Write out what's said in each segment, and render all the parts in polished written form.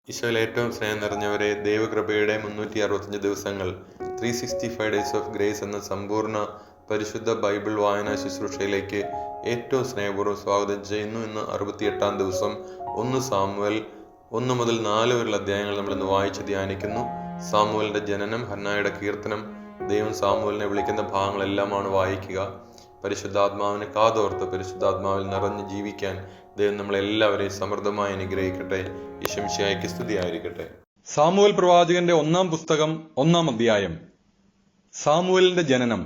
ഈശോയിൽ ഏറ്റവും സ്നേഹം നിറഞ്ഞവരെ, ദൈവകൃപയുടെ 365 ദിവസങ്ങൾ 365 ഡേയ്സ് ഓഫ് ഗ്രേസ് എന്ന സമ്പൂർണ്ണ പരിശുദ്ധ ബൈബിൾ വായനാ ശുശ്രൂഷയിലേക്ക് ഏറ്റവും സ്നേഹപൂർവ്വം സ്വാഗതം ചെയ്യുന്നു. ഇന്ന് 68-ാം ദിവസം. 1 സാമുവേൽ 1 മുതൽ 4 വരെയുള്ള അധ്യായങ്ങൾ നമ്മളിന്ന് വായിച്ച് ധ്യാനിക്കുന്നു. സാമുവേലിന്റെ ജനനം, ഹന്നായുടെ കീർത്തനം, ദൈവം സാമുവേലിനെ വിളിക്കുന്ന ഭാഗങ്ങളെല്ലാമാണ് വായിക്കുക. പരിശുദ്ധാത്മാവിനെ കാതോർത്ത് പരിശുദ്ധാത്മാവിൽ നിറഞ്ഞ് ജീവിക്കാൻ ദൈവം നമ്മളെല്ലാവരെയും സമൃദ്ധമായി അനുഗ്രഹിക്കട്ടെ. ഈശോമിശിഹായ്ക്ക് സ്തുതിയായിരിക്കട്ടെ. സാമുവേൽ പ്രവാചകന്റെ 1-ാം പുസ്തകം 1-ാം അധ്യായം. സാമുവേലിന്റെ ജനനം.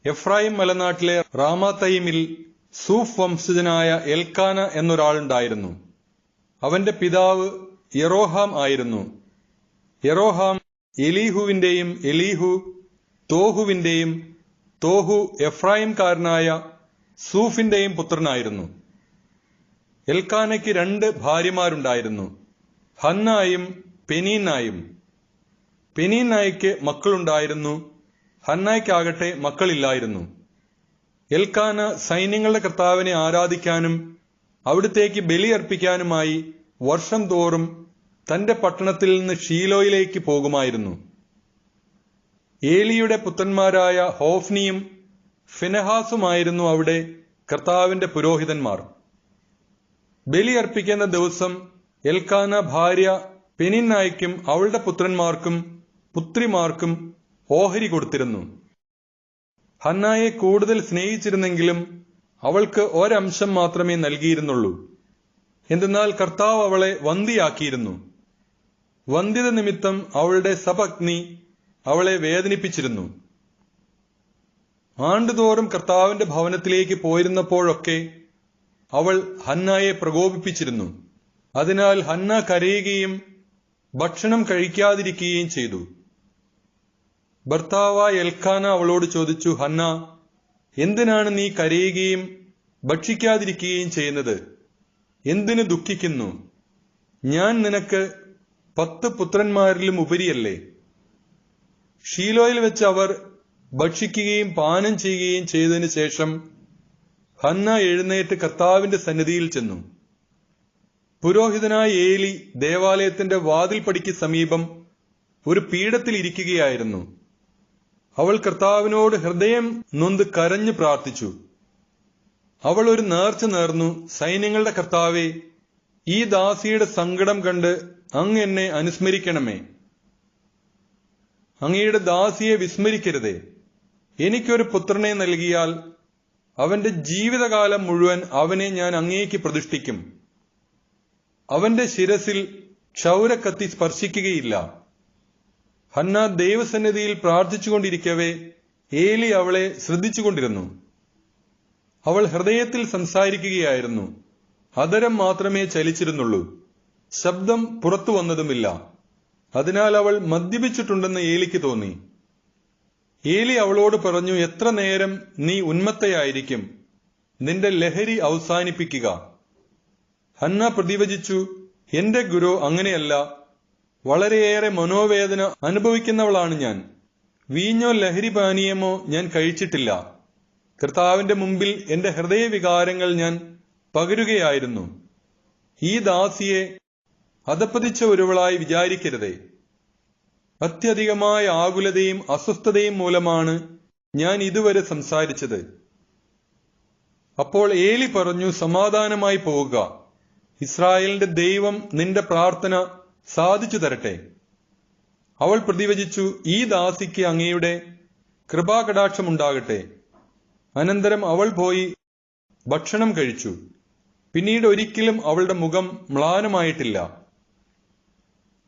എഫ്രായിം മലനാട്ടിലെ റാമാത്തയിമിൽ സൂഫ് വംശജനായ എൽക്കാന എന്നൊരാളുണ്ടായിരുന്നു. അവന്റെ പിതാവ് യെറോഹാം ആയിരുന്നു. യെറോഹാം എലീഹുവിന്റെയും എലീഹു തോഹുവിന്റെയും തോഹു എഫ്രായിംകാരനായ സൂഫിന്റെയും പുത്രനായിരുന്നു. എൽക്കാനയ്ക്ക് 2 ഭാര്യമാരുണ്ടായിരുന്നു, ഹന്നായും പെനീന്നായും. പെനീന്നായ്ക്ക് മക്കളുണ്ടായിരുന്നു, ഹന്നായ്ക്കാകട്ടെ മക്കളില്ലായിരുന്നു. എൽക്കാന സൈന്യങ്ങളുടെ കർത്താവിനെ ആരാധിക്കാനും അവിടുത്തേക്ക് ബലിയർപ്പിക്കാനുമായി വർഷം തോറും തന്റെ പട്ടണത്തിൽ നിന്ന് ഷീലോയിലേക്ക് പോകുമായിരുന്നു. ഏലിയുടെ പുത്രന്മാരായ ഹോഫ്നിയും ഫിനെഹാസുമായിരുന്നു അവിടെ കർത്താവിന്റെ പുരോഹിതന്മാർ. ബലിയർപ്പിക്കുന്ന ദിവസം എൽക്കാന ഭാര്യ പെനിന്നായ്ക്കും അവളുടെ പുത്രന്മാർക്കും പുത്രിമാർക്കും ഓഹരി കൊടുത്തിരുന്നു. ഹന്നായെ കൂടുതൽ സ്നേഹിച്ചിരുന്നെങ്കിലും അവൾക്ക് ഒരംശം മാത്രമേ നൽകിയിരുന്നുള്ളൂ. എന്തെന്നാൽ കർത്താവ് അവളെ വന്ധ്യയാക്കിയിരുന്നു. വന്ധ്യത നിമിത്തം അവളുടെ സപത്നി അവളെ വേദനിപ്പിച്ചിരുന്നു. ആണ്ടുതോറും കർത്താവിന്റെ ഭവനത്തിലേക്ക് പോയിരുന്നപ്പോഴൊക്കെ അവൾ ഹന്നായെ പ്രകോപിപ്പിച്ചിരുന്നു. അതിനാൽ ഹന്ന കരയുകയും ഭക്ഷണം കഴിക്കാതിരിക്കുകയും ചെയ്തു. ഭർത്താവായ എൽക്കാന അവളോട് ചോദിച്ചു, ഹന്ന, എന്തിനാണ് നീ കരയുകയും ഭക്ഷിക്കാതിരിക്കുകയും ചെയ്യുന്നത്? എന്തിനു ദുഃഖിക്കുന്നു? ഞാൻ നിനക്ക് 10 പുത്രന്മാരിലും ഉപരിയല്ലേ? ഷീലോയിൽ വെച്ച് അവർ ഭക്ഷിക്കുകയും പാനം ചെയ്യുകയും ചെയ്തതിനു ശേഷം ഹന്ന എഴുന്നേറ്റ് കർത്താവിന്റെ സന്നിധിയിൽ ചെന്നു. പുരോഹിതനായ ഏലി ദേവാലയത്തിന്റെ വാതിൽപ്പടിക്ക് സമീപം ഒരു പീഠത്തിൽ ഇരിക്കുകയായിരുന്നു. അവൾ കർത്താവിനോട് ഹൃദയം നൊന്ത് കരഞ്ഞു പ്രാർത്ഥിച്ചു. അവൾ ഒരു നേർച്ച നേർന്നു, സൈന്യങ്ങളുടെ കർത്താവേ, ഈ ദാസിയുടെ സങ്കടം കണ്ട് അങ്ങ് എന്നെ അനുസ്മരിക്കണമേ. അങ്ങയുടെ ദാസിയെ വിസ്മരിക്കരുതേ. എനിക്കൊരു പുത്രനെ നൽകിയാൽ അവന്റെ ജീവിതകാലം മുഴുവൻ അവനെ ഞാൻ അങ്ങേക്ക് പ്രതിഷ്ഠിക്കും. അവന്റെ ശിരസിൽ ക്ഷൗരക്കത്തി സ്പർശിക്കുകയില്ല. ഹന്ന ദൈവസന്നിധിയിൽ പ്രാർത്ഥിച്ചുകൊണ്ടിരിക്കവേ ഏലി അവളെ ശ്രദ്ധിച്ചുകൊണ്ടിരുന്നു. അവൾ ഹൃദയത്തിൽ സംസാരിക്കുകയായിരുന്നു, അധരം മാത്രമേ ചലിച്ചിരുന്നുള്ളൂ, ശബ്ദം പുറത്തു വന്നതുമില്ല. അതിനാൽ അവൾ മദ്യപിച്ചിട്ടുണ്ടെന്ന് ഏലിക്ക് തോന്നി. ഏലി അവളോട് പറഞ്ഞു, എത്ര നേരം നീ ഉന്മത്തയായിരിക്കും? നിന്റെ ലഹരി അവസാനിപ്പിക്കുക. ഹന്ന പ്രതിവചിച്ചു, എന്റെ ഗുരു, അങ്ങനെയല്ല. വളരെയേറെ മനോവേദന അനുഭവിക്കുന്നവളാണ് ഞാൻ. വീഞ്ഞോ ലഹരി പാനീയമോ ഞാൻ കഴിച്ചിട്ടില്ല. കർത്താവിന്റെ മുമ്പിൽ എന്റെ ഹൃദയവികാരങ്ങൾ ഞാൻ പകരുകയായിരുന്നു. ഈ ദാസിയെ അധപ്പതിച്ച ഒരുവളായി വിചാരിക്കരുതേ. അത്യധികമായ ആകുലതയും അസ്വസ്ഥതയും മൂലമാണ് ഞാൻ ഇതുവരെ സംസാരിച്ചത്. അപ്പോൾ ഏലി പറഞ്ഞു, സമാധാനമായി പോവുക. ഇസ്രായേലിന്റെ ദൈവം നിന്റെ പ്രാർത്ഥന സാധിച്ചു തരട്ടെ. അവൾ പ്രതിവചിച്ചു, ഈ ദാസിക്ക് അങ്ങയുടെ കൃപാകടാക്ഷമുണ്ടാകട്ടെ. അനന്തരം അവൾ പോയി ഭക്ഷണം കഴിച്ചു. പിന്നീട് ഒരിക്കലും അവളുടെ മുഖം മ്ലാനമായിട്ടില്ല.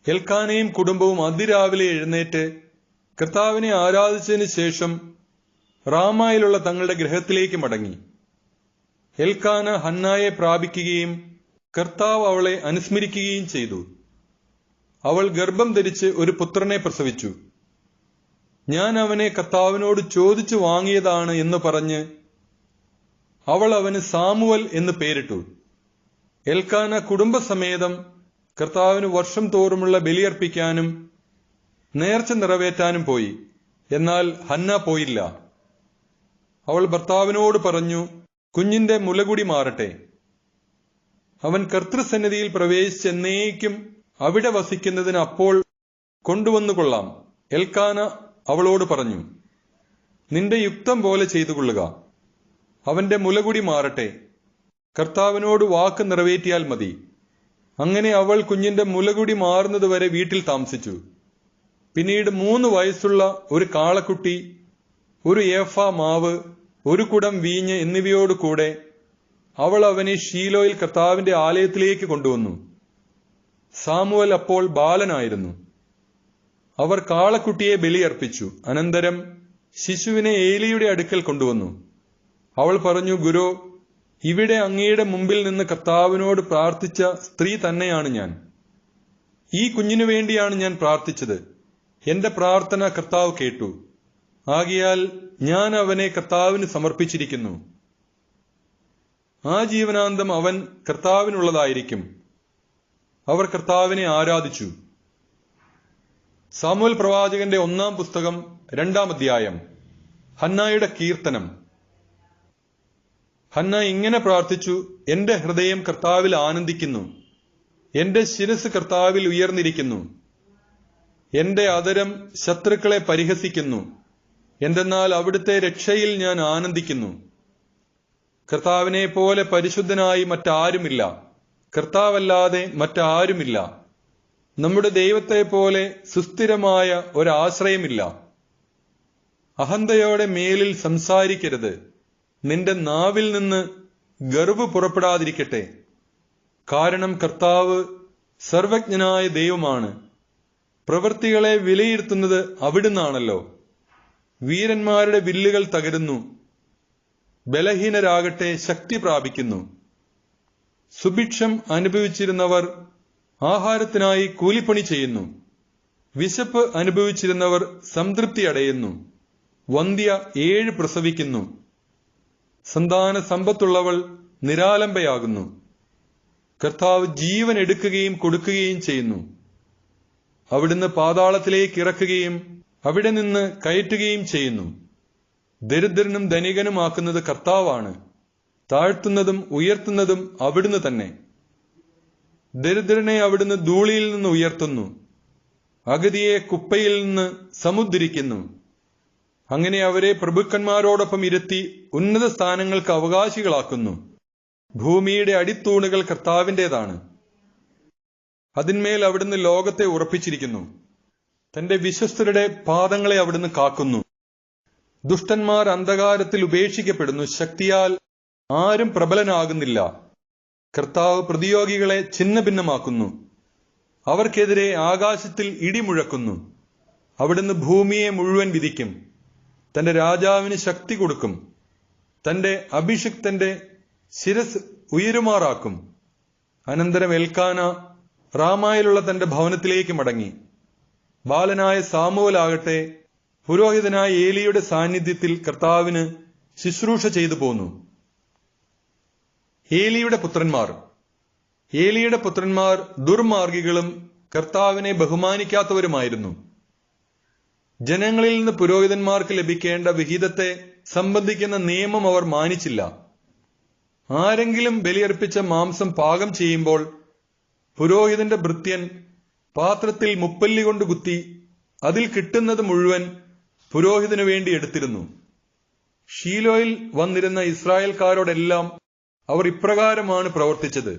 എൽക്കാനയും കുടുംബവും അതിരാവിലെ എഴുന്നേറ്റ് കർത്താവിനെ ആരാധിച്ചതിന് ശേഷം റാമായിലുള്ള തങ്ങളുടെ ഗൃഹത്തിലേക്ക് മടങ്ങി. എൽക്കാന ഹന്നായെ പ്രാപിക്കുകയും കർത്താവ് അവളെ അനുസ്മരിക്കുകയും ചെയ്തു. അവൾ ഗർഭം ധരിച്ച് ഒരു പുത്രനെ പ്രസവിച്ചു. ഞാൻ അവനെ കർത്താവിനോട് ചോദിച്ചു വാങ്ങിയതാണ് എന്ന് പറഞ്ഞ് അവൾ അവന് സാമുവൽ എന്ന് പേരിട്ടു. എൽക്കാന കുടുംബസമേതം കർത്താവിന് വർഷം തോറുമുള്ള ബലിയർപ്പിക്കാനും നേർച്ച നിറവേറ്റാനും പോയി. എന്നാൽ ഹന്ന പോയില്ല. അവൾ ഭർത്താവിനോട് പറഞ്ഞു, കുഞ്ഞിന്റെ മുലകുടി മാറട്ടെ. അവൻ കർത്തൃസന്നിധിയിൽ പ്രവേശിച്ച് എന്നേക്കും അവിടെ വസിക്കുന്നതിന് അപ്പോൾ കൊണ്ടുവന്നുകൊള്ളാം. എൽക്കാന അവളോട് പറഞ്ഞു, നിന്റെ യുക്തം പോലെ ചെയ്തുകൊള്ളുക. അവന്റെ മുലകുടി മാറട്ടെ. കർത്താവിനോട് വാക്ക് നിറവേറ്റിയാൽ മതി. അങ്ങനെ അവൾ കുഞ്ഞിന്റെ മുലകുടി മാറുന്നതുവരെ വീട്ടിൽ താമസിച്ചു. പിന്നീട് 3 വയസ്സുള്ള ഒരു കാളക്കുട്ടി, 1 ഏഫ മാവ്, 1 കുടം വീഞ്ഞ് എന്നിവയോട് കൂടെ അവൾ അവനെ ശീലോയിൽ കർത്താവിന്റെ ആലയത്തിലേക്ക് കൊണ്ടുവന്നു. സാമുവൽ അപ്പോൾ ബാലനായിരുന്നു. അവർ കാളക്കുട്ടിയെ ബലിയർപ്പിച്ചു. അനന്തരം ശിശുവിനെ ഏലിയുടെ അടുക്കൽ കൊണ്ടുവന്നു. അവൾ പറഞ്ഞു, ഗുരോ, ഇവിടെ അങ്ങയുടെ മുമ്പിൽ നിന്ന് കർത്താവിനോട് പ്രാർത്ഥിച്ച സ്ത്രീ തന്നെയാണ് ഞാൻ. ഈ കുഞ്ഞിനു വേണ്ടിയാണ് ഞാൻ പ്രാർത്ഥിച്ചത്. എന്റെ പ്രാർത്ഥന കർത്താവ് കേട്ടു. ആകയാൽ ഞാൻ അവനെ കർത്താവിന് സമർപ്പിച്ചിരിക്കുന്നു. ആ ജീവനാന്തം അവൻ കർത്താവിനുള്ളതായിരിക്കും. അവർ കർത്താവിനെ ആരാധിച്ചു. സാമുവൽ പ്രവാചകന്റെ 1-ാം പുസ്തകം 2-ാം അധ്യായം. ഹന്നായുടെ കീർത്തനം. ഹന്ന ഇങ്ങനെ പ്രാർത്ഥിച്ചു, എന്റെ ഹൃദയം കർത്താവിൽ ആനന്ദിക്കുന്നു, എന്റെ ശിരസ് കർത്താവിൽ ഉയർന്നിരിക്കുന്നു. എന്റെ അധരം ശത്രുക്കളെ പരിഹസിക്കുന്നു, എന്തെന്നാൽ അവിടുത്തെ രക്ഷയിൽ ഞാൻ ആനന്ദിക്കുന്നു. കർത്താവിനെ പോലെ പരിശുദ്ധനായി മറ്റാരുമില്ല, കർത്താവല്ലാതെ മറ്റാരുമില്ല. നമ്മുടെ ദൈവത്തെ പോലെ സുസ്ഥിരമായ ഒരാശ്രയമില്ല. അഹന്തയോടെ മേലിൽ സംസാരിക്കരുത്. നിന്റെ നാവിൽ നിന്ന് ഗർവ് പുറപ്പെടാതിരിക്കട്ടെ. കാരണം കർത്താവ് സർവജ്ഞനായ ദൈവമാണ്. പ്രവൃത്തികളെ വിലയിരുത്തുന്നത് അവിടുന്നാണല്ലോ. വീരന്മാരുടെ വില്ലുകൾ തകരുന്നു, ബലഹീനരാകട്ടെ ശക്തി പ്രാപിക്കുന്നു. സുഭിക്ഷം അനുഭവിച്ചിരുന്നവർ ആഹാരത്തിനായി കൂലിപ്പണി ചെയ്യുന്നു. വിശപ്പ് അനുഭവിച്ചിരുന്നവർ സംതൃപ്തി അടയുന്നു. വന്ധ്യ 7 പ്രസവിക്കുന്നു. സന്താന സമ്പത്തുള്ളവൾ നിരാലംബയാകുന്നു. കർത്താവ് ജീവൻ എടുക്കുകയും കൊടുക്കുകയും ചെയ്യുന്നു. അവിടുന്ന് പാതാളത്തിലേക്ക് ഇറക്കുകയും അവിടെ നിന്ന് കയറ്റുകയും ചെയ്യുന്നു. ദരിദ്രനും ധനികനുമാക്കുന്നത് കർത്താവാണ്. താഴ്ത്തുന്നതും ഉയർത്തുന്നതും അവിടുന്ന് തന്നെ. ദരിദ്രനെ അവിടുന്ന് ധൂളിയിൽ നിന്ന് ഉയർത്തുന്നു, അഗതിയെ കുപ്പയിൽ നിന്ന് സമുദ്ധരിക്കുന്നു. അങ്ങനെ അവരെ പ്രഭുക്കന്മാരോടൊപ്പം ഇരുത്തി ഉന്നത സ്ഥാനങ്ങൾക്ക് അവകാശികളാക്കുന്നു. ഭൂമിയുടെ അടിത്തൂണുകൾ കർത്താവിൻ്റെതാണ്. അതിന്മേൽ അവിടുന്ന് ലോകത്തെ ഉറപ്പിച്ചിരിക്കുന്നു. തന്റെ വിശ്വസ്തരുടെ പാദങ്ങളെ അവിടുന്ന് കാക്കുന്നു. ദുഷ്ടന്മാർ അന്ധകാരത്തിൽ ഉപേക്ഷിക്കപ്പെടുന്നു. ശക്തിയാൽ ആരും പ്രബലനാകുന്നില്ല. കർത്താവ് പ്രതിയോഗികളെ ഛിന്നഭിന്നമാക്കുന്നു. അവർക്കെതിരെ ആകാശത്തിൽ ഇടിമുഴക്കുന്നു. അവിടുന്ന് ഭൂമിയെ മുഴുവൻ വിധിക്കും. തന്റെ രാജാവിന് ശക്തി കൊടുക്കും. തന്റെ അഭിഷിക്തന്റെ ശിരസ് ഉയരുമാറാക്കും. അനന്തരം എൽക്കാന റാമായിലുള്ള തന്റെ ഭവനത്തിലേക്ക് മടങ്ങി. ബാലനായ സാമുവലാകട്ടെ പുരോഹിതനായ ഏലിയുടെ സാന്നിധ്യത്തിൽ കർത്താവിന് ശുശ്രൂഷ ചെയ്തു പോന്നു. ഏലിയുടെ പുത്രന്മാർ ദുർമാർഗികളും കർത്താവിനെ ബഹുമാനിക്കാത്തവരുമായിരുന്നു. ജനങ്ങളിൽ നിന്ന് പുരോഹിതന്മാർക്ക് ലഭിക്കേണ്ട വിഹിതത്തെ സംബന്ധിക്കുന്ന നിയമം അവർ മാനിച്ചില്ല. ആരെങ്കിലും ബലിയർപ്പിച്ച മാംസം പാകം ചെയ്യുമ്പോൾ പുരോഹിതന്റെ ഭൃത്യൻ പാത്രത്തിൽ മുപ്പല്ലി കൊണ്ട് കുത്തി അതിൽ കിട്ടുന്നത് മുഴുവൻ പുരോഹിതനു വേണ്ടി എടുത്തിരുന്നു. ഷീലോയിൽ വന്നിരുന്ന ഇസ്രായേൽക്കാരോടെല്ലാം അവർ ഇപ്രകാരമാണ് പ്രവർത്തിച്ചത്.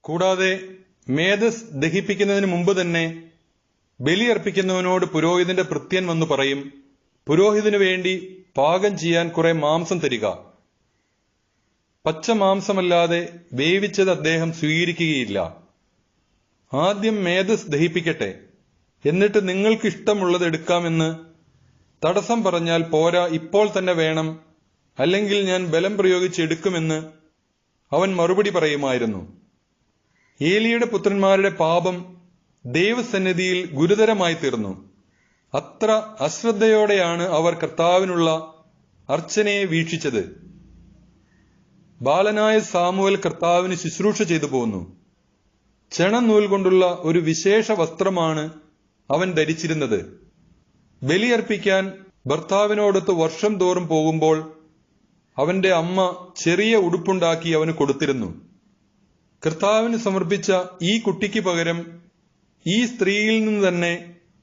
കൂടാതെ മേധസ് ദഹിപ്പിക്കുന്നതിന് മുമ്പ് തന്നെ ബലിയർപ്പിക്കുന്നവനോട് പുരോഹിതന്റെ ഭൃത്യൻ വന്നു പറയും, പുരോഹിതനു വേണ്ടി പാകം ചെയ്യാൻ കുറെ മാംസം തരിക. പച്ച മാംസമല്ലാതെ വേവിച്ചത് അദ്ദേഹം സ്വീകരിക്കുകയില്ല. ആദ്യം മേധസ് ദഹിപ്പിക്കട്ടെ, എന്നിട്ട് നിങ്ങൾക്ക് ഇഷ്ടമുള്ളത് എടുക്കാമെന്ന് തടസ്സം പറഞ്ഞാൽ പോരാ, ഇപ്പോൾ തന്നെ വേണം, അല്ലെങ്കിൽ ഞാൻ ബലം പ്രയോഗിച്ച് എടുക്കുമെന്ന് അവൻ മറുപടി പറയുമായിരുന്നു. ഏലിയുടെ പുത്രന്മാരുടെ പാപം ദൈവസന്നിധിയിൽ ഗുരുതരമായി തീർന്നു. അത്ര അശ്രദ്ധയോടെയാണ് അവർ കർത്താവിനുള്ള അർച്ചനയെ വീക്ഷിച്ചത്. ബാലനായ സാമുവൽ കർത്താവിന് ശുശ്രൂഷ ചെയ്തു പോന്നു. ചെണനൂൽ കൊണ്ടുള്ള ഒരു വിശേഷ വസ്ത്രമാണ് അവൻ ധരിച്ചിരുന്നത്. ബലിയർപ്പിക്കാൻ ഭർത്താവിനോടൊത്ത് വർഷം തോറും പോകുമ്പോൾ അവന്റെ അമ്മ ചെറിയ ഉടുപ്പുണ്ടാക്കി അവന് കൊടുത്തിരുന്നു. കർത്താവിന് സമർപ്പിച്ച ഈ കുട്ടിക്ക് പകരം ഈ സ്ത്രീയിൽ നിന്ന് തന്നെ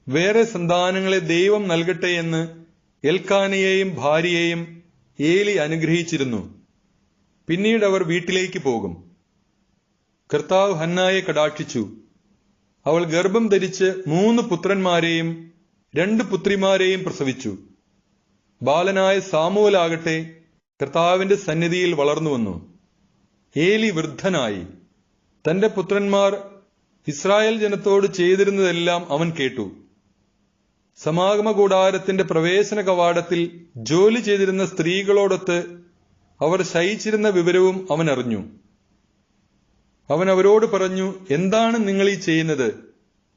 വേറെ സന്താനങ്ങളെ ദൈവം നൽകട്ടെ എന്ന് എൽക്കാനയെയും ഭാര്യയെയും ഏലി അനുഗ്രഹിച്ചിരുന്നു. പിന്നീട് അവർ വീട്ടിലേക്ക് പോകും. കർത്താവ് ഹന്നായെ കടാക്ഷിച്ചു. അവൾ ഗർഭം ധരിച്ച് 3 പുത്രന്മാരെയും 2 പുത്രിമാരെയും പ്രസവിച്ചു. ബാലനായ സാമുവലാകട്ടെ കർത്താവിന്റെ സന്നിധിയിൽ വളർന്നുവന്നു. ഏലി വൃദ്ധനായി. തന്റെ പുത്രന്മാർ ഇസ്രായേൽ ജനത്തോട് ചെയ്തിരുന്നതെല്ലാം അവൻ കേട്ടു. സമാഗമ കൂടാരത്തിന്റെ പ്രവേശന കവാടത്തിൽ ജോലി ചെയ്തിരുന്ന സ്ത്രീകളോടൊത്ത് അവർ ശയിച്ചിരുന്ന വിവരവും അവൻ അറിഞ്ഞു. അവൻ അവരോട് പറഞ്ഞു, എന്താണ് നിങ്ങൾ ഈ ചെയ്യുന്നത്?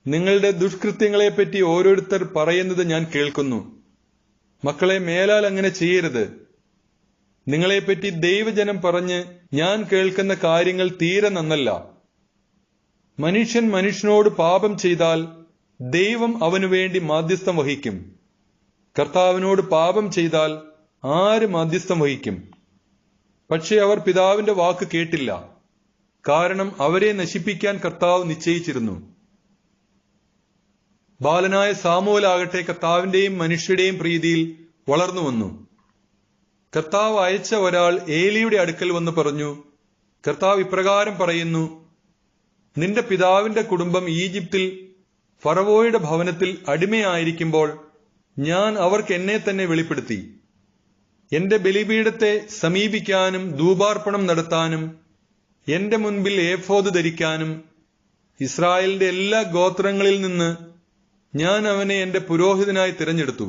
നിങ്ങളുടെ ദുഷ്കൃത്യങ്ങളെപ്പറ്റി ഓരോരുത്തർ പറയുന്നത് ഞാൻ കേൾക്കുന്നു. മക്കളെ, മേലാൽ അങ്ങനെ ചെയ്യരുത്. നിങ്ങളെപ്പറ്റി ദൈവജനം പറഞ്ഞ് ഞാൻ കേൾക്കുന്ന കാര്യങ്ങൾ തീരെ നന്നല്ല. മനുഷ്യൻ മനുഷ്യനോട് പാപം ചെയ്താൽ ദൈവം അവനു വേണ്ടി മാധ്യസ്ഥം വഹിക്കും. കർത്താവിനോട് പാപം ചെയ്താൽ ആര് മാധ്യസ്ഥം വഹിക്കും? പക്ഷെ അവർ പിതാവിന്റെ വാക്ക് കേട്ടില്ല. കാരണം അവരെ നശിപ്പിക്കാൻ കർത്താവ് നിശ്ചയിച്ചിരുന്നു. ബാലനായ സാമുവലാകട്ടെ കർത്താവിന്റെയും മനുഷ്യരുടെയും പ്രീതിയിൽ വളർന്നു വന്നു. കർത്താവ് അയച്ച ഒരാൾ ഏലിയുടെ അടുക്കൽ വന്ന് പറഞ്ഞു, കർത്താവ് ഇപ്രകാരം പറയുന്നു, നിന്റെ പിതാവിന്റെ കുടുംബം ഈജിപ്തിൽ ഫറവോയുടെ ഭവനത്തിൽ അടിമയായിരിക്കുമ്പോൾ ഞാൻ അവർക്ക് എന്നെ തന്നെ വെളിപ്പെടുത്തി. എന്റെ ബലിപീഠത്തെ സമീപിക്കാനും ധൂപാർപ്പണം നടത്താനും എന്റെ മുൻപിൽ ഏഫോദ് ധരിക്കാനും ഇസ്രായേലിന്റെ എല്ലാ ഗോത്രങ്ങളിൽ നിന്ന് ഞാൻ അവനെ എന്റെ പുരോഹിതനായി തിരഞ്ഞെടുത്തു.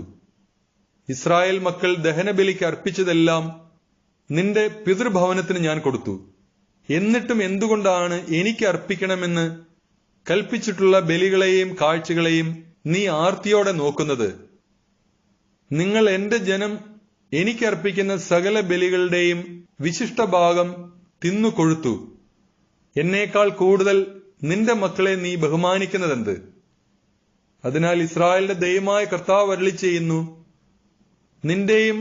ഇസ്രായേൽ മക്കൾ ദഹനബലിക്ക് അർപ്പിച്ചതെല്ലാം നിന്റെ പിതൃഭവനത്തിന് ഞാൻ കൊടുത്തു. എന്നിട്ടും എന്തുകൊണ്ടാണ് എനിക്ക് അർപ്പിക്കണമെന്ന് കൽപ്പിച്ചിട്ടുള്ള ബലികളെയും കാഴ്ചകളെയും നീ ആർത്തിയോടെ നോക്കുന്നത്? നിങ്ങൾ എന്റെ ജനം എനിക്കർപ്പിക്കുന്ന സകല ബലികളുടെയും വിശിഷ്ടഭാഗം തിന്നുകൊഴുത്തു. എന്നേക്കാൾ കൂടുതൽ നിന്റെ മക്കളെ നീ ബഹുമാനിക്കുന്നതെന്ത്? അതിനാൽ ഇസ്രായേലിന്റെ ദൈവമായ കർത്താവ് അരുളി ചെയ്യുന്നു, നിന്റെയും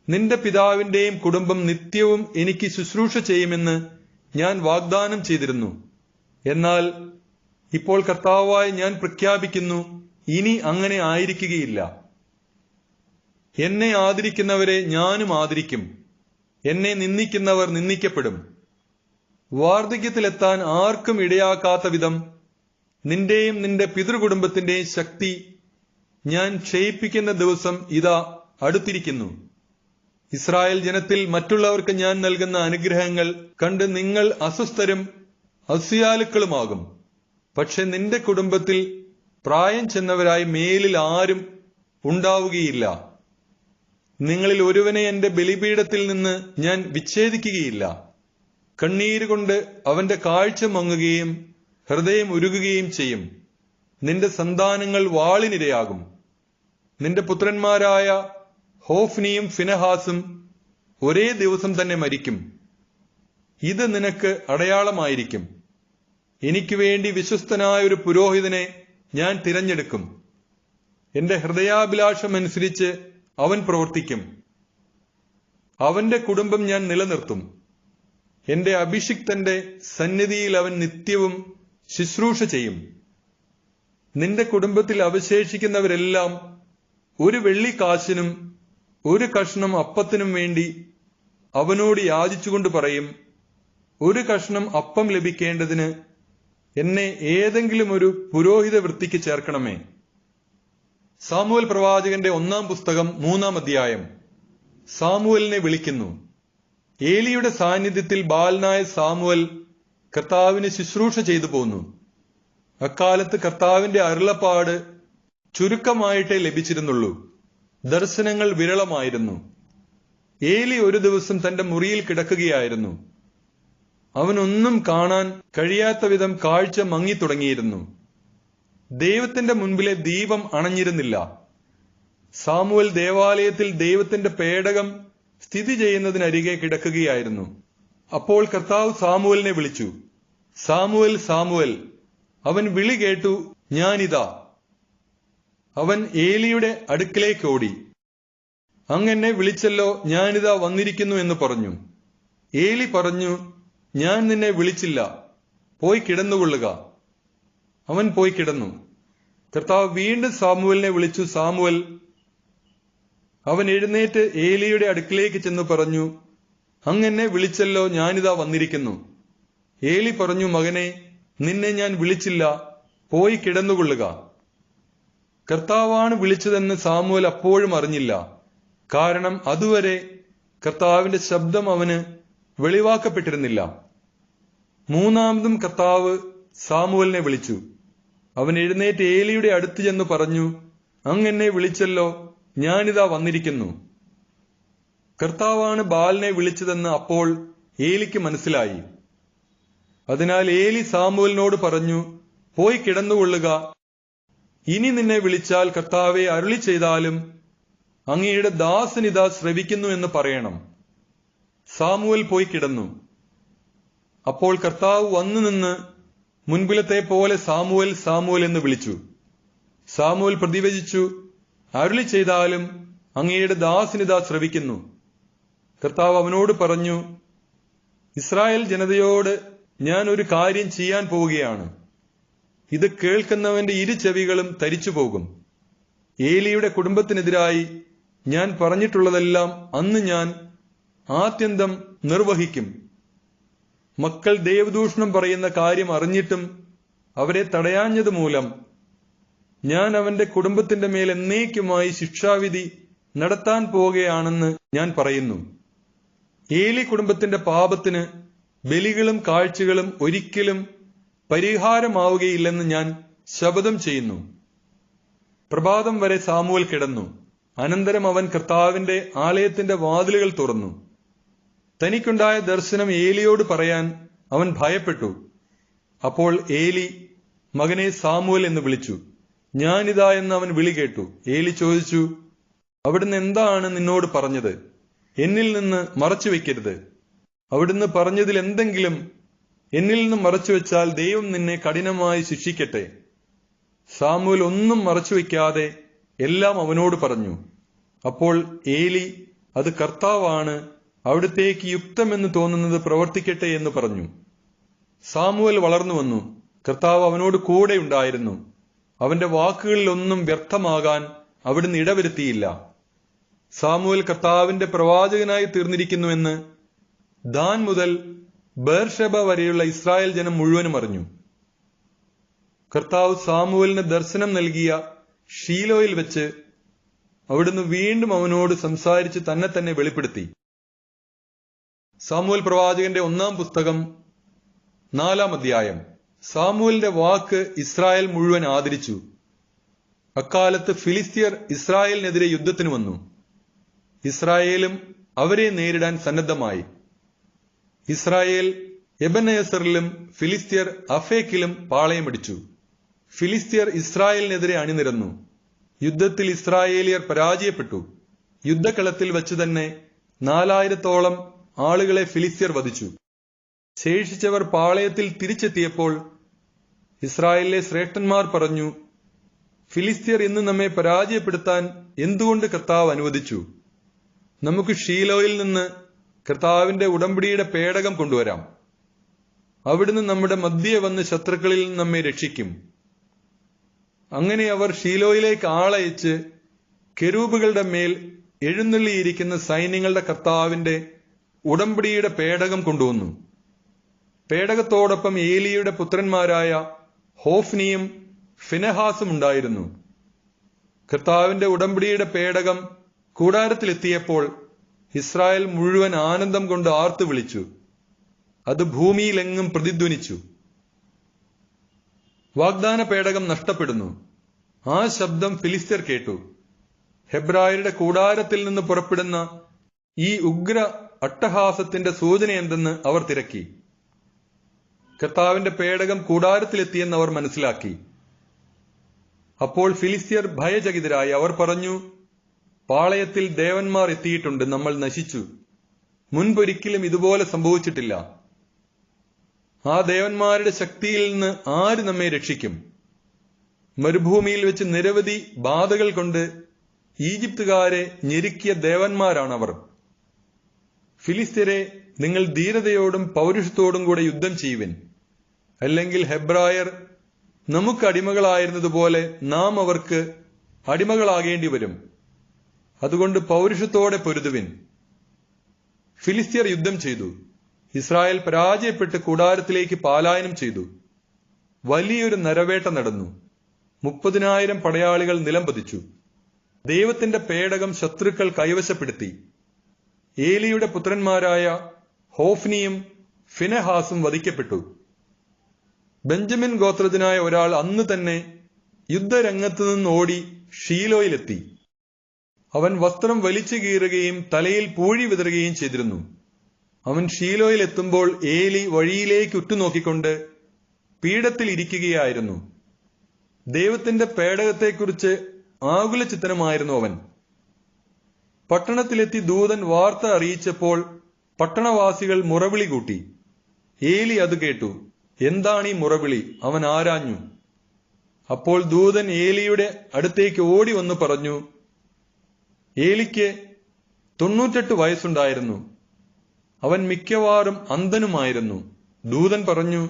നിന്റെ പിതാവിന്റെയും കുടുംബം നിത്യവും എനിക്ക് ശുശ്രൂഷ ചെയ്യുമെന്ന് ഞാൻ വാഗ്ദാനം ചെയ്തിരുന്നു. എന്നാൽ ഇപ്പോൾ കർത്താവായി ഞാൻ പ്രഖ്യാപിക്കുന്നു, ഇനി അങ്ങനെ ആയിരിക്കുകയില്ല. എന്നെ ആദരിക്കുന്നവരെ ഞാനും ആദരിക്കും. എന്നെ നിന്ദിക്കുന്നവർ നിന്ദിക്കപ്പെടും. വാർദ്ധക്യത്തിലെത്താൻ ആർക്കും ഇടയാക്കാത്ത വിധം നിന്റെയും നിന്റെ പിതൃകുടുംബത്തിന്റെയും ശക്തി ഞാൻ ക്ഷയിപ്പിക്കുന്ന ദിവസം ഇതാ അടുത്തിരിക്കുന്നു. ഇസ്രായേൽ ജനത്തിൽ മറ്റുള്ളവർക്ക് ഞാൻ നൽകുന്ന അനുഗ്രഹങ്ങൾ കണ്ട് നിങ്ങൾ അസ്വസ്ഥരും അസൂയാലുക്കളുമാകും. പക്ഷെ നിന്റെ കുടുംബത്തിൽ പ്രായം ചെന്നവരായി മേലിൽ ആരും ഉണ്ടാവുകയില്ല. നിങ്ങളിൽ ഒരുവനെ എന്റെ ബലിപീഠത്തിൽ നിന്ന് ഞാൻ വിച്ഛേദിക്കുകയില്ല. കണ്ണീരുകൊണ്ട് അവന്റെ കാഴ്ച മങ്ങുകയും ഹൃദയം ഉരുകുകയും ചെയ്യും. നിന്റെ സന്താനങ്ങൾ വാളിനിരയാകും. നിന്റെ പുത്രന്മാരായ ഹോഫ്നിയും ഫിനഹാസും ഒരേ ദിവസം തന്നെ മരിക്കും. ഇത് നിനക്ക് അടയാളമായിരിക്കും. എനിക്ക് വേണ്ടി വിശ്വസ്തനായ ഒരു പുരോഹിതനെ ഞാൻ തിരഞ്ഞെടുക്കും. എന്റെ ഹൃദയാഭിലാഷമനുസരിച്ച് അവൻ പ്രവർത്തിക്കും. അവന്റെ കുടുംബം ഞാൻ നിലനിർത്തും. എന്റെ അഭിഷിക്തന്റെ സന്നിധിയിൽ അവൻ നിത്യവും ശുശ്രൂഷ ചെയ്യും. നിന്റെ കുടുംബത്തിൽ അവശേഷിക്കുന്നവരെല്ലാം ഒരു വെള്ളിക്കാശിനും ഒരു കഷ്ണം അപ്പത്തിനും വേണ്ടി അവനോട് യാചിച്ചുകൊണ്ട് പറയും, ഒരു കഷ്ണം അപ്പം ലഭിക്കേണ്ടതിന് എന്നെ ഏതെങ്കിലും ഒരു പുരോഹിത വൃത്തിക്ക് ചേർക്കണമേ. സാമുവൽ പ്രവാചകന്റെ 1-ാം പുസ്തകം 3-ാം അധ്യായം. സാമുവലിനെ വിളിക്കുന്നു. ഏലിയുടെ സാന്നിധ്യത്തിൽ ബാലനായ സാമുവൽ കർത്താവിന് ശുശ്രൂഷ ചെയ്തു പോന്നു. അക്കാലത്ത് കർത്താവിന്റെ അരുളപ്പാട് ചുരുക്കമായിട്ടേ ലഭിച്ചിരുന്നുള്ളൂ. ദർശനങ്ങൾ വിരളമായിരുന്നു. ഏലി ഒരു ദിവസം തന്റെ മുറിയിൽ കിടക്കുകയായിരുന്നു. അവനൊന്നും കാണാൻ കഴിയാത്ത വിധം കാഴ്ച മങ്ങിത്തുടങ്ങിയിരുന്നു. ദൈവത്തിന്റെ മുൻപിലെ ദീപം അണഞ്ഞിരുന്നില്ല. സാമുവൽ ദേവാലയത്തിൽ ദൈവത്തിന്റെ പേടകം സ്ഥിതി ചെയ്യുന്നതിനരികെ കിടക്കുകയായിരുന്നു. അപ്പോൾ കർത്താവ് സാമുവലിനെ വിളിച്ചു, സാമുവൽ, സാമുവൽ. അവൻ വിളി കേട്ടു, ഞാനിതാ. അവൻ ഏലിയുടെ അടുക്കലേക്ക് ഓടി. അങ്ങെന്നെ വിളിച്ചല്ലോ, ഞാനിതാ വന്നിരിക്കുന്നു എന്ന് പറഞ്ഞു. ഏലി പറഞ്ഞു, ഞാൻ നിന്നെ വിളിച്ചില്ല, പോയി കിടന്നുകൊള്ളുക. അവൻ പോയി കിടന്നു. കർത്താവ് വീണ്ടും സാമുവലിനെ വിളിച്ചു. സാമുവൽ. അവൻ എഴുന്നേറ്റ് ഏലിയുടെ അടുക്കിലേക്ക് ചെന്ന് പറഞ്ഞു, അങ്ങ് എന്നെ വിളിച്ചല്ലോ, ഞാനിതാ വന്നിരിക്കുന്നു. ഏലി പറഞ്ഞു, മകനെ, നിന്നെ ഞാൻ വിളിച്ചില്ല, പോയി കിടന്നുകൊള്ളുക. കർത്താവാണ് വിളിച്ചതെന്ന് സാമുവൽ അപ്പോഴും അറിഞ്ഞില്ല. കാരണം അതുവരെ കർത്താവിന്റെ ശബ്ദം അവന് വെളിവാക്കപ്പെട്ടിരുന്നില്ല. മൂന്നാമതും കർത്താവ് സാമുവലിനെ വിളിച്ചു. അവൻ എഴുന്നേറ്റ് ഏലിയുടെ അടുത്ത് ചെന്ന് പറഞ്ഞു, അങ്ങ് എന്നെ വിളിച്ചല്ലോ, ഞാനിതാ വന്നിരിക്കുന്നു. കർത്താവാണ് ബാലിനെ വിളിച്ചതെന്ന് അപ്പോൾ ഏലിക്ക് മനസ്സിലായി. അതിനാൽ ഏലി സാമുവലിനോട് പറഞ്ഞു, പോയി കിടന്നുകൊള്ളുക. ഇനി നിന്നെ വിളിച്ചാൽ കർത്താവെ അരുളി ചെയ്താലും അങ്ങയുടെ ദാസനിതാ ശ്രവിക്കുന്നു എന്ന് പറയണം. സാമുവൽ പോയി കിടന്നു. അപ്പോൾ കർത്താവ് വന്നു നിന്ന് മുൻപിലത്തെ പോലെ സാമുവൽ, സാമുവൽ എന്ന് വിളിച്ചു. സാമുവൽ പ്രതിവചിച്ചു, അരുളി ചെയ്താലും അങ്ങയുടെ ദാസനിതാ ശ്രവിക്കുന്നു. കർത്താവ് അവനോട് പറഞ്ഞു, ഇസ്രായേൽ ജനതയോട് ഞാൻ ഒരു കാര്യം ചെയ്യാൻ പോവുകയാണ്. ഇത് കേൾക്കുന്നവന്റെ ഇരു ചെവികളും തരിച്ചു പോകും. ഏലിയുടെ കുടുംബത്തിനെതിരായി ഞാൻ പറഞ്ഞിട്ടുള്ളതെല്ലാം അന്ന് ഞാൻ ആത്യന്തം നിർവഹിക്കും. മക്കൾ ദൈവദൂഷണം പറയുന്ന കാര്യം അറിഞ്ഞിട്ടും അവരെ തടയാഞ്ഞത് മൂലം ഞാൻ അവന്റെ കുടുംബത്തിന്റെ മേൽ എന്നേക്കുമായി ശിക്ഷാവിധി നടത്താൻ പോവുകയാണെന്ന് ഞാൻ പറയുന്നു. ഏലി കുടുംബത്തിന്റെ പാപത്തിന് ബലികളും കാഴ്ചകളും ഒരിക്കലും പരിഹാരമാവുകയില്ലെന്ന് ഞാൻ ശപഥം ചെയ്യുന്നു. പ്രഭാതം വരെ സാമുവൽ കിടന്നു. അനന്തരം അവൻ കർത്താവിന്റെ ആലയത്തിന്റെ വാതിലുകൾ തുറന്നു. തനിക്കുണ്ടായ ദർശനം ഏലിയോട് പറയാൻ അവൻ ഭയപ്പെട്ടു. അപ്പോൾ ഏലി, മകനെ സാമുവൽ എന്ന് വിളിച്ചു. ഞാനിതാ എന്ന് അവൻ വിളി കേട്ടു. ഏലി ചോദിച്ചു, അവിടുന്ന് എന്താണ് നിന്നോട് പറഞ്ഞത്? എന്നിൽ നിന്ന് മറച്ചു വെക്കരുത്. അവിടുന്ന് പറഞ്ഞതിൽ എന്തെങ്കിലും എന്നിൽ നിന്ന് മറച്ചുവെച്ചാൽ ദൈവം നിന്നെ കഠിനമായി ശിക്ഷിക്കട്ടെ. സാമുവൽ ഒന്നും മറച്ചുവെക്കാതെ എല്ലാം അവനോട് പറഞ്ഞു. അപ്പോൾ ഏലി, അത് കർത്താവാണ്, അവിടുത്തേക്ക് യുക്തമെന്ന് തോന്നുന്നത് പ്രവർത്തിക്കട്ടെ എന്ന് പറഞ്ഞു. സാമുവൽ വളർന്നു വന്നു. കർത്താവ് അവനോട് കൂടെ ഉണ്ടായിരുന്നു. അവന്റെ വാക്കുകളിലൊന്നും വ്യർത്ഥമാകാൻ അവിടുന്ന് ഇടവരുത്തിയില്ല. സാമുവൽ കർത്താവിന്റെ പ്രവാചകനായി തീർന്നിരിക്കുന്നുവെന്ന് ദാൻ മുതൽ ബേർഷെബ വരെയുള്ള ഇസ്രായേൽ ജനം മുഴുവനും അറിഞ്ഞു. കർത്താവ് സാമുവലിന് ദർശനം നൽകിയ ഷീലോയിൽ വെച്ച് അവിടുന്ന് വീണ്ടും അവനോട് സംസാരിച്ച് തന്നെ തന്നെ വെളിപ്പെടുത്തി. സാമുവൽ പ്രവാചകന്റെ 1-ാം പുസ്തകം 4-ാം അധ്യായം. സാമുവലിന്റെ വാക്ക് ഇസ്രായേൽ മുഴുവൻ ആദരിച്ചു. അക്കാലത്ത് ഫിലിസ്ത്യർ ഇസ്രായേലിനെതിരെ യുദ്ധത്തിന് വന്നു. ഇസ്രായേലും അവരെ നേരിടാൻ സന്നദ്ധമായി. ഇസ്രായേൽ എബനേസറിലും ഫിലിസ്ത്യർ അഫേക്കിലും പാളയമടിച്ചു. ഫിലിസ്ത്യർ ഇസ്രായേലിനെതിരെ അണിനിരന്നു. യുദ്ധത്തിൽ ഇസ്രായേലിയർ പരാജയപ്പെട്ടു. യുദ്ധക്കളത്തിൽ വച്ചു തന്നെ 4000-ഓളം ആളുകളെ ഫിലിസ്ത്യർ വധിച്ചു. ശേഷിച്ചവർ പാളയത്തിൽ തിരിച്ചെത്തിയപ്പോൾ ഇസ്രായേലിലെ ശ്രേഷ്ഠന്മാർ പറഞ്ഞു, ഫിലിസ്ത്യർ ഇന്ന് നമ്മെ പരാജയപ്പെടുത്താൻ എന്തുകൊണ്ട് കർത്താവ് അനുവദിച്ചു? നമുക്ക് ഷീലോയിൽ നിന്ന് കർത്താവിന്റെ ഉടമ്പടിയുടെ പേടകം കൊണ്ടുവരാം. അവിടുന്ന് നമ്മുടെ മധ്യേ വന്ന് ശത്രുക്കളിൽ നിന്ന് നമ്മെ രക്ഷിക്കും. അങ്ങനെ അവർ ഷീലോയിലേക്ക് ആളയച്ച് കെരൂബുകളുടെ മേൽ എഴുന്നള്ളിയിരിക്കുന്ന സൈന്യങ്ങളുടെ കർത്താവിന്റെ ഉടമ്പടിയുടെ പേടകം കൊണ്ടുവന്നു. പേടകത്തോടൊപ്പം ഏലിയുടെ പുത്രന്മാരായ ഹോഫ്നിയും ഫിനെഹാസും ഉണ്ടായിരുന്നു. കർത്താവിന്റെ ഉടമ്പടിയുടെ പേടകം കൂടാരത്തിലെത്തിയപ്പോൾ ഇസ്രായേൽ മുഴുവൻ ആനന്ദം കൊണ്ട് ആർത്തു വിളിച്ചു. അത് ഭൂമിയിലെങ്ങും പ്രതിധ്വനിച്ചു. വാഗ്ദാന പേടകം നഷ്ടപ്പെടുന്നു. ആ ശബ്ദം ഫിലിസ്ത്യർ കേട്ടു. ഹെബ്രായരുടെ കൂടാരത്തിൽ നിന്ന് പുറപ്പെടുന്ന ഈ ഉഗ്ര അട്ടഹാസത്തിന്റെ സൂചന എന്തെന്ന് അവർ തിരക്കി. കർത്താവിന്റെ പേടകം കൂടാരത്തിലെത്തിയെന്ന് അവർ മനസ്സിലാക്കി. അപ്പോൾ ഫിലിസ്ത്യർ ഭയചകിതരായി. അവർ പറഞ്ഞു, പാളയത്തിൽ ദേവന്മാർ എത്തിയിട്ടുണ്ട്, നമ്മൾ നശിച്ചു. മുൻപൊരിക്കലും ഇതുപോലെ സംഭവിച്ചിട്ടില്ല. ആ ദേവന്മാരുടെ ശക്തിയിൽ നിന്ന് ആര് നമ്മെ രക്ഷിക്കും? മരുഭൂമിയിൽ വെച്ച് നിരവധി ബാധകൾ കൊണ്ട് ഈജിപ്തുകാരെ ഞെരുക്കിയ ദേവന്മാരാണവർ. ഫിലിസ്ത്യരെ, നിങ്ങൾ ധീരതയോടും പൗരുഷത്തോടും കൂടെ യുദ്ധം ചെയ്യുവിൻ. അല്ലെങ്കിൽ ഹെബ്രായർ നമുക്ക് അടിമകളായിരുന്നതുപോലെ നാം അവർക്ക് അടിമകളാകേണ്ടി വരും. അതുകൊണ്ട് പൗരുഷത്തോടെ പൊരുതുവിൻ. ഫിലിസ്ത്യർ യുദ്ധം ചെയ്തു. ഇസ്രായേൽ പരാജയപ്പെട്ട് കൂടാരത്തിലേക്ക് പലായനം ചെയ്തു. വലിയൊരു നരവേട്ട നടന്നു. 30,000 പടയാളികൾ നിലം പതിച്ചു. ദൈവത്തിന്റെ പേടകം ശത്രുക്കൾ കൈവശപ്പെടുത്തി. ഏലിയുടെ പുത്രന്മാരായ ഹോഫ്നിയും ഫിനെഹാസും വധിക്കപ്പെട്ടു. ബെഞ്ചമിൻ ഗോത്രജനായ ഒരാൾ അന്ന് തന്നെ യുദ്ധരംഗത്തു നിന്ന് ഓടി ഷീലോയിലെത്തി. അവൻ വസ്ത്രം വലിച്ചു കീറുകയും തലയിൽ പൂഴി വിതറുകയും ചെയ്തിരുന്നു. അവൻ ഷീലോയിലെത്തുമ്പോൾ ഏലി വഴിയിലേക്ക് ഉറ്റുനോക്കിക്കൊണ്ട് പീഠത്തിൽ ഇരിക്കുകയായിരുന്നു. ദൈവത്തിന്റെ പേടകത്തെക്കുറിച്ച് ആകുലചിത്തനായിരുന്നു അവൻ. പട്ടണത്തിലെത്തി ദൂതൻ വാർത്ത അറിയിച്ചപ്പോൾ പട്ടണവാസികൾ മുറവിളി കൂട്ടി. ഏലി അത് കേട്ടു. എന്താണീ മുറവിളി? അവൻ ആരാഞ്ഞു. അപ്പോൾ ദൂതൻ ഏലിയുടെ അടുത്തേക്ക് ഓടി വന്നു പറഞ്ഞു, ഏലിക്ക് 98 വയസ്സുണ്ടായിരുന്നു. അവൻ മിക്കവാറും അന്ധനുമായിരുന്നു. ദൂതൻ പറഞ്ഞു,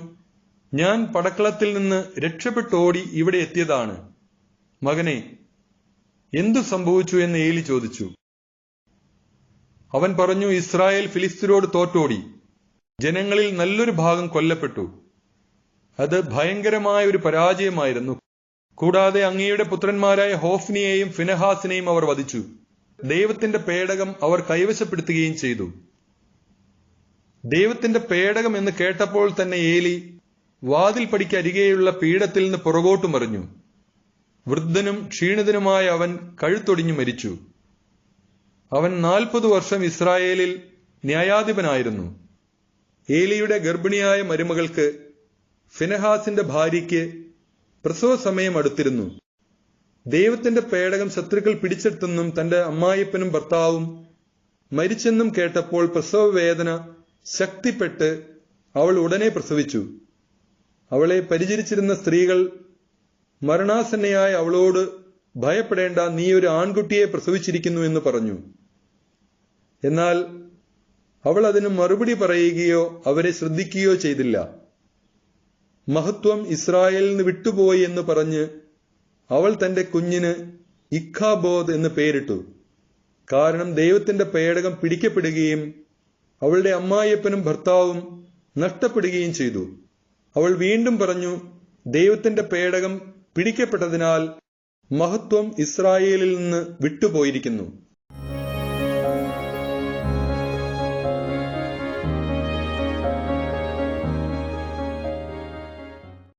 ഞാൻ പടക്കളത്തിൽ നിന്ന് രക്ഷപ്പെട്ടോടി ഇവിടെ എത്തിയതാണ്. മകനെ, എന്തു സംഭവിച്ചു എന്ന് ഏലി ചോദിച്ചു. അവൻ പറഞ്ഞു, ഇസ്രായേൽ ഫിലിസ്ത്യരോട് തോറ്റോടി. ജനങ്ങളിൽ നല്ലൊരു ഭാഗം കൊല്ലപ്പെട്ടു. അത് ഭയങ്കരമായ ഒരു പരാജയമായിരുന്നു. കൂടാതെ അങ്ങയുടെ പുത്രന്മാരായ ഹോഫ്നിയെയും ഫിനെഹാസിനെയും അവർ വധിച്ചു. ദൈവത്തിന്റെ പേടകം അവർ കൈവശപ്പെടുത്തുകയും ചെയ്തു. ദൈവത്തിന്റെ പേടകം എന്ന് കേട്ടപ്പോൾ തന്നെ ഏലി വാതിൽപ്പടിക്കരികെയുള്ള പീഠത്തിൽ നിന്ന് പുറകോട്ടു മറിഞ്ഞു. വൃദ്ധനും ക്ഷീണിതനുമായ അവൻ കഴുത്തൊടിഞ്ഞു മരിച്ചു. അവൻ 40 വർഷം ഇസ്രായേലിൽ ന്യായാധിപനായിരുന്നു. ഏലിയുടെ ഗർഭിണിയായ മരുമകൾക്ക്, ഫിനെഹാസിന്റെ ഭാര്യയ്ക്ക് പ്രസവ സമയം അടുത്തിരുന്നു. ദൈവത്തിന്റെ പേടകം ശത്രുക്കൾ പിടിച്ചെടുത്തെന്നും തന്റെ അമ്മായിപ്പനും ഭർത്താവും മരിച്ചെന്നും കേട്ടപ്പോൾ പ്രസവ വേദന ശക്തിപ്പെട്ട് അവൾ ഉടനെ പ്രസവിച്ചു. അവളെ പരിചരിച്ചിരുന്ന സ്ത്രീകൾ മരണാസന്നയായ അവളോട്, ഭയപ്പെടേണ്ട, നീ ഒരു ആൺകുട്ടിയെ പ്രസവിച്ചിരിക്കുന്നു എന്ന് പറഞ്ഞു. എന്നാൽ അവൾ അതിന് മറുപടി പറയുകയോ അവരെ ശ്രദ്ധിക്കുകയോ ചെയ്തില്ല. മഹത്വം ഇസ്രായേലിൽ നിന്ന് വിട്ടുപോയി എന്ന് പറഞ്ഞ് അവൾ തന്റെ കുഞ്ഞിന് ഇഖാബോദ് എന്ന് പേരിട്ടു. കാരണം ദൈവത്തിന്റെ പേടകം പിടിക്കപ്പെടുകയും അവളുടെ അമ്മായിയപ്പനും ഭർത്താവും നഷ്ടപ്പെടുകയും ചെയ്തു. അവൾ വീണ്ടും പറഞ്ഞു, ദൈവത്തിന്റെ പേടകം പിടിക്കപ്പെട്ടതിനാൽ മഹത്വം ഇസ്രായേലിൽ നിന്ന് വിട്ടുപോയിരിക്കുന്നു.